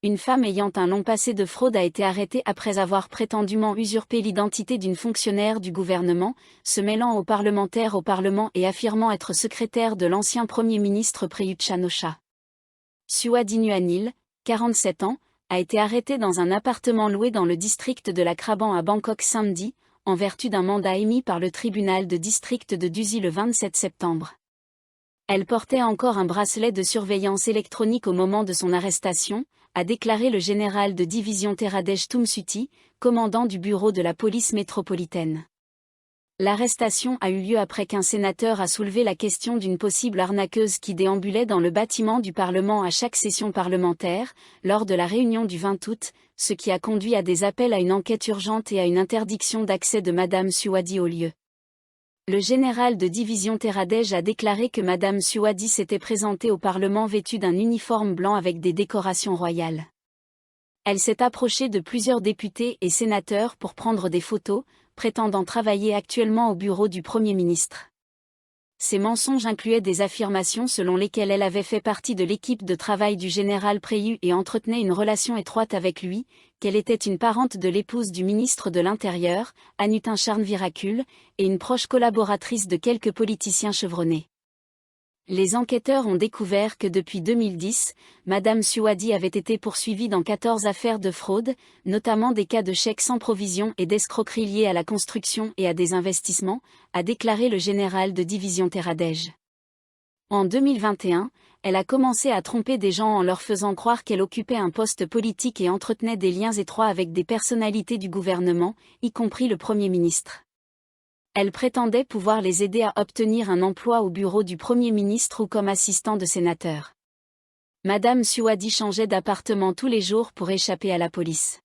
Une femme ayant un long passé de fraude a été arrêtée après avoir prétendument usurpé l'identité d'une fonctionnaire du gouvernement, se mêlant aux parlementaires au Parlement et affirmant être secrétaire de l'ancien Premier ministre Prayut Chan-o-cha. Suwadi Nuanil, 47 ans, a été arrêtée dans un appartement loué dans le district de la Kraban à Bangkok samedi, en vertu d'un mandat émis par le tribunal de district de Dusi le 27 septembre. Elle portait encore un bracelet de surveillance électronique au moment de son arrestation, a déclaré le général de division Teradesh Tumsuti, commandant du bureau de la police métropolitaine. L'arrestation a eu lieu après qu'un sénateur a soulevé la question d'une possible arnaqueuse qui déambulait dans le bâtiment du Parlement à chaque session parlementaire, lors de la réunion du 20 août, ce qui a conduit à des appels à une enquête urgente et à une interdiction d'accès de Madame Suwadi au lieu. Le général de division Teradesh a déclaré que Madame Suwadi s'était présentée au Parlement vêtue d'un uniforme blanc avec des décorations royales. Elle s'est approchée de plusieurs députés et sénateurs pour prendre des photos, prétendant travailler actuellement au bureau du Premier ministre. Ces mensonges incluaient des affirmations selon lesquelles elle avait fait partie de l'équipe de travail du général Prayut et entretenait une relation étroite avec lui, qu'elle était une parente de l'épouse du ministre de l'Intérieur, Anutin Charnvirakul, et une proche collaboratrice de quelques politiciens chevronnés. Les enquêteurs ont découvert que depuis 2010, Madame Suwadi avait été poursuivie dans 14 affaires de fraude, notamment des cas de chèques sans provision et d'escroqueries liées à la construction et à des investissements, a déclaré le général de division Teradesh. En 2021, elle a commencé à tromper des gens en leur faisant croire qu'elle occupait un poste politique et entretenait des liens étroits avec des personnalités du gouvernement, y compris le Premier ministre. Elle prétendait pouvoir les aider à obtenir un emploi au bureau du Premier ministre ou comme assistant de sénateur. Madame Suwadi changeait d'appartement tous les jours pour échapper à la police.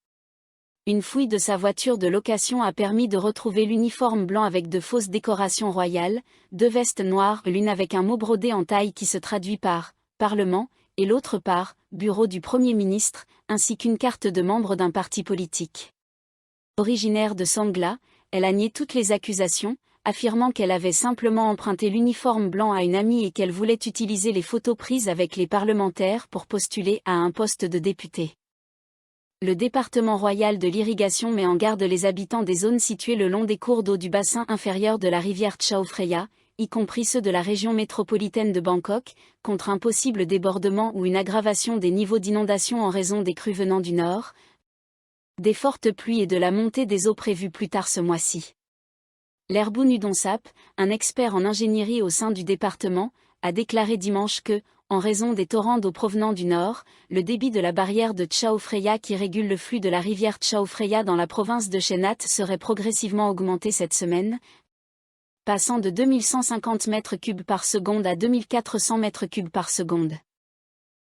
Une fouille de sa voiture de location a permis de retrouver l'uniforme blanc avec de fausses décorations royales, 2 vestes noires, l'une avec un mot brodé en taille qui se traduit par « Parlement » et l'autre par « Bureau du Premier ministre », ainsi qu'une carte de membre d'un parti politique. Originaire de Sangla, elle a nié toutes les accusations, affirmant qu'elle avait simplement emprunté l'uniforme blanc à une amie et qu'elle voulait utiliser les photos prises avec les parlementaires pour postuler à un poste de député. Le département royal de l'irrigation met en garde les habitants des zones situées le long des cours d'eau du bassin inférieur de la rivière Chao Phraya, y compris ceux de la région métropolitaine de Bangkok, contre un possible débordement ou une aggravation des niveaux d'inondation en raison des crues venant du nord, des fortes pluies et de la montée des eaux prévues plus tard ce mois-ci. Lerboun Udonsap, un expert en ingénierie au sein du département, a déclaré dimanche que, en raison des torrents d'eau provenant du nord, le débit de la barrière de Chao Phraya qui régule le flux de la rivière Chao Phraya dans la province de Chenat serait progressivement augmenté cette semaine, passant de 2150 m3 par seconde à 2400 m3 par seconde.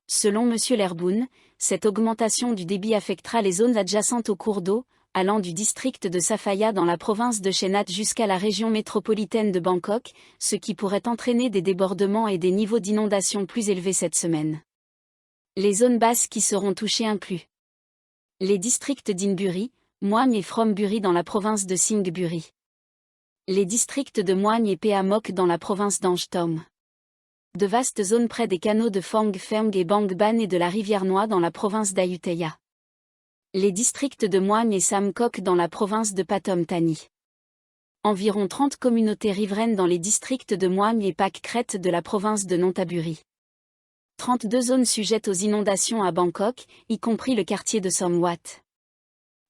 Selon M. Lerboun, cette augmentation du débit affectera les zones adjacentes au cours d'eau, allant du district de Safaya dans la province de Chenat jusqu'à la région métropolitaine de Bangkok, ce qui pourrait entraîner des débordements et des niveaux d'inondation plus élevés cette semaine. Les zones basses qui seront touchées incluent les districts d'Inburi, Moigne et Phromburi dans la province de Singburi. Les districts de Moigne et Peamok dans la province d'Angtom. De vastes zones près des canaux de Phang Phem et Bangban et de la rivière Noa dans la province d'Ayutthaya. Les districts de Moigne et Samkok dans la province de Pathum Thani. Environ 30 communautés riveraines dans les districts de Moigne et Pak Kret de la province de Nonthaburi. 32 zones sujettes aux inondations à Bangkok, y compris le quartier de Somwat.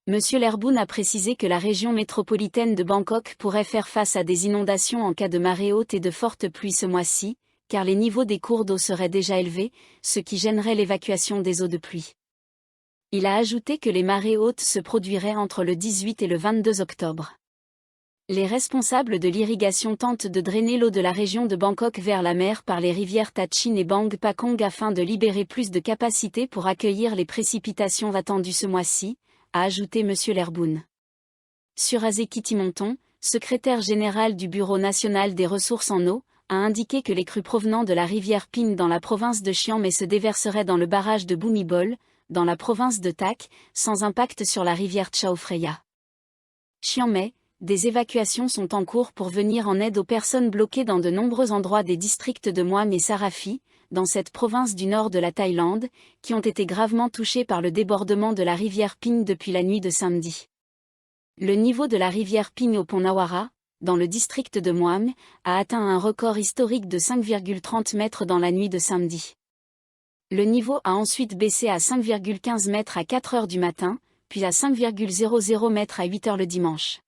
M. Lerboun a précisé que la région métropolitaine de Bangkok pourrait faire face à des inondations en cas de marée haute et de fortes pluies ce mois-ci, car les niveaux des cours d'eau seraient déjà élevés, ce qui gênerait l'évacuation des eaux de pluie. Il a ajouté que les marées hautes se produiraient entre le 18 et le 22 octobre. Les responsables de l'irrigation tentent de drainer l'eau de la région de Bangkok vers la mer par les rivières Tachin et Bang Pakong afin de libérer plus de capacité pour accueillir les précipitations attendues ce mois-ci, a ajouté M. Lerboun. Surazé Kitimonton, secrétaire général du Bureau national des ressources en eau, a indiqué que les crues provenant de la rivière Ping dans la province de Chiang Mai se déverseraient dans le barrage de Bhumibol, dans la province de Tak, sans impact sur la rivière Chao Phraya. Chiang Mai, des évacuations sont en cours pour venir en aide aux personnes bloquées dans de nombreux endroits des districts de Moam et Sarafi, dans cette province du nord de la Thaïlande, qui ont été gravement touchés par le débordement de la rivière Ping depuis la nuit de samedi. Le niveau de la rivière Ping au pont Nawara, dans le district de Muang, a atteint un record historique de 5,30 mètres dans la nuit de samedi. Le niveau a ensuite baissé à 5,15 mètres à 4 heures du matin, puis à 5,00 mètres à 8 heures le dimanche.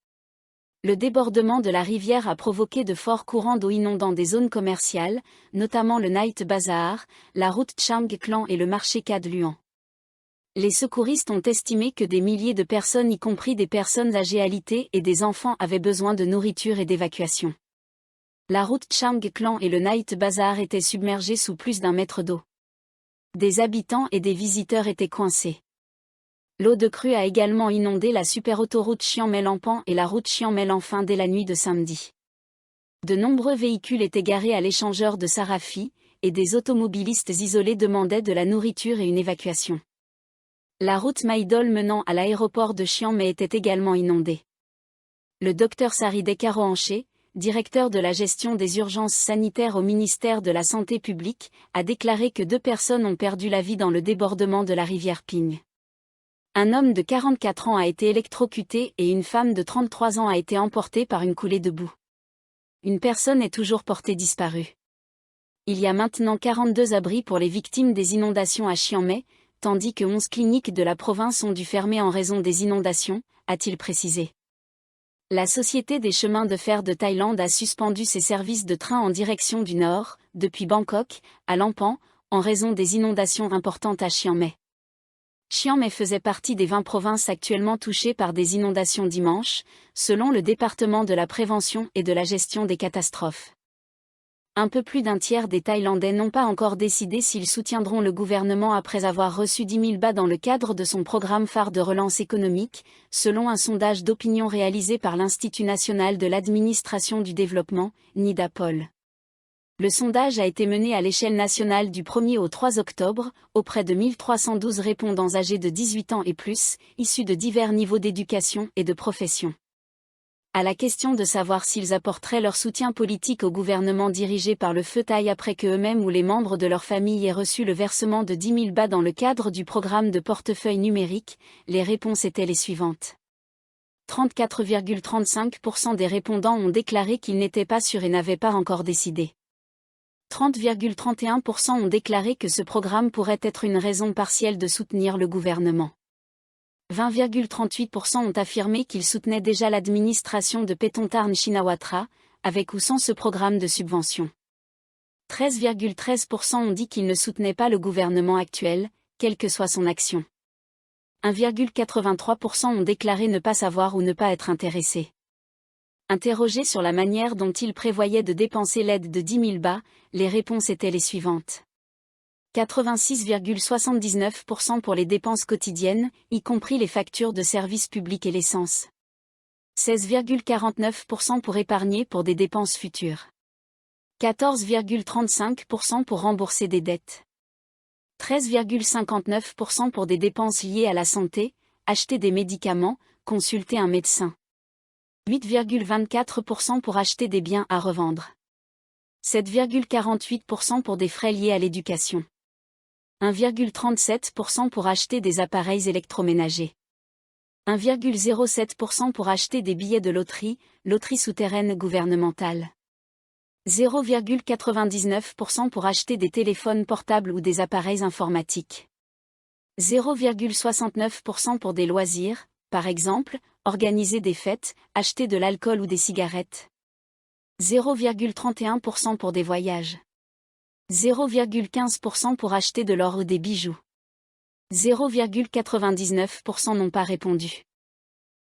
Le débordement de la rivière a provoqué de forts courants d'eau inondant des zones commerciales, notamment le Night Bazaar, la route Chang Klang et le marché Kad Luang. Les secouristes ont estimé que des milliers de personnes, y compris des personnes âgées alitées et des enfants, avaient besoin de nourriture et d'évacuation. La route Chang Klang et le Night Bazaar étaient submergés sous plus d'1 mètre d'eau. Des habitants et des visiteurs étaient coincés. L'eau de crue a également inondé la superautoroute Chiang Mai-Lampan et la route Chiang Mai-Lanfin dès la nuit de samedi. De nombreux véhicules étaient garés à l'échangeur de Sarafi, et des automobilistes isolés demandaient de la nourriture et une évacuation. La route Maidol menant à l'aéroport de Chiang Mai était également inondée. Le Dr Sarideh Karohanché, directeur de la gestion des urgences sanitaires au ministère de la Santé publique, a déclaré que 2 personnes ont perdu la vie dans le débordement de la rivière Ping. Un homme de 44 ans a été électrocuté et une femme de 33 ans a été emportée par une coulée de boue. Une personne est toujours portée disparue. Il y a maintenant 42 abris pour les victimes des inondations à Chiang Mai, tandis que 11 cliniques de la province ont dû fermer en raison des inondations, a-t-il précisé. La Société des chemins de fer de Thaïlande a suspendu ses services de train en direction du nord, depuis Bangkok, à Lampan, en raison des inondations importantes à Chiang Mai. Chiang Mai faisait partie des 20 provinces actuellement touchées par des inondations dimanche, selon le département de la prévention et de la gestion des catastrophes. Un peu plus d'un tiers des Thaïlandais n'ont pas encore décidé s'ils soutiendront le gouvernement après avoir reçu 10 000 bahts dans le cadre de son programme phare de relance économique, selon un sondage d'opinion réalisé par l'Institut national de l'administration du développement, NIDA-POL. Le sondage a été mené à l'échelle nationale du 1er au 3 octobre, auprès de 1312 répondants âgés de 18 ans et plus, issus de divers niveaux d'éducation et de profession. À la question de savoir s'ils apporteraient leur soutien politique au gouvernement dirigé par le Feu Thaï après que eux-mêmes ou les membres de leur famille aient reçu le versement de 10 000 bahts dans le cadre du programme de portefeuille numérique, les réponses étaient les suivantes. 34,35% des répondants ont déclaré qu'ils n'étaient pas sûrs et n'avaient pas encore décidé. 30,31% ont déclaré que ce programme pourrait être une raison partielle de soutenir le gouvernement. 20,38% ont affirmé qu'ils soutenaient déjà l'administration de Paetongtarn Shinawatra, avec ou sans ce programme de subvention. 13,13% ont dit qu'ils ne soutenaient pas le gouvernement actuel, quelle que soit son action. 1,83% ont déclaré ne pas savoir ou ne pas être intéressés. Interrogés sur la manière dont ils prévoyaient de dépenser l'aide de 10 000 bahts, les réponses étaient les suivantes. 86,79% pour les dépenses quotidiennes, y compris les factures de services publics et l'essence. 16,49% pour épargner pour des dépenses futures. 14,35% pour rembourser des dettes. 13,59% pour des dépenses liées à la santé, acheter des médicaments, consulter un médecin. 8,24% pour acheter des biens à revendre. 7,48% pour des frais liés à l'éducation. 1,37% pour acheter des appareils électroménagers. 1,07% pour acheter des billets de loterie, loterie souterraine gouvernementale. 0,99% pour acheter des téléphones portables ou des appareils informatiques. 0,69% pour des loisirs, par exemple, organiser des fêtes, acheter de l'alcool ou des cigarettes. 0,31% pour des voyages. 0,15% pour acheter de l'or ou des bijoux. 0,99% n'ont pas répondu.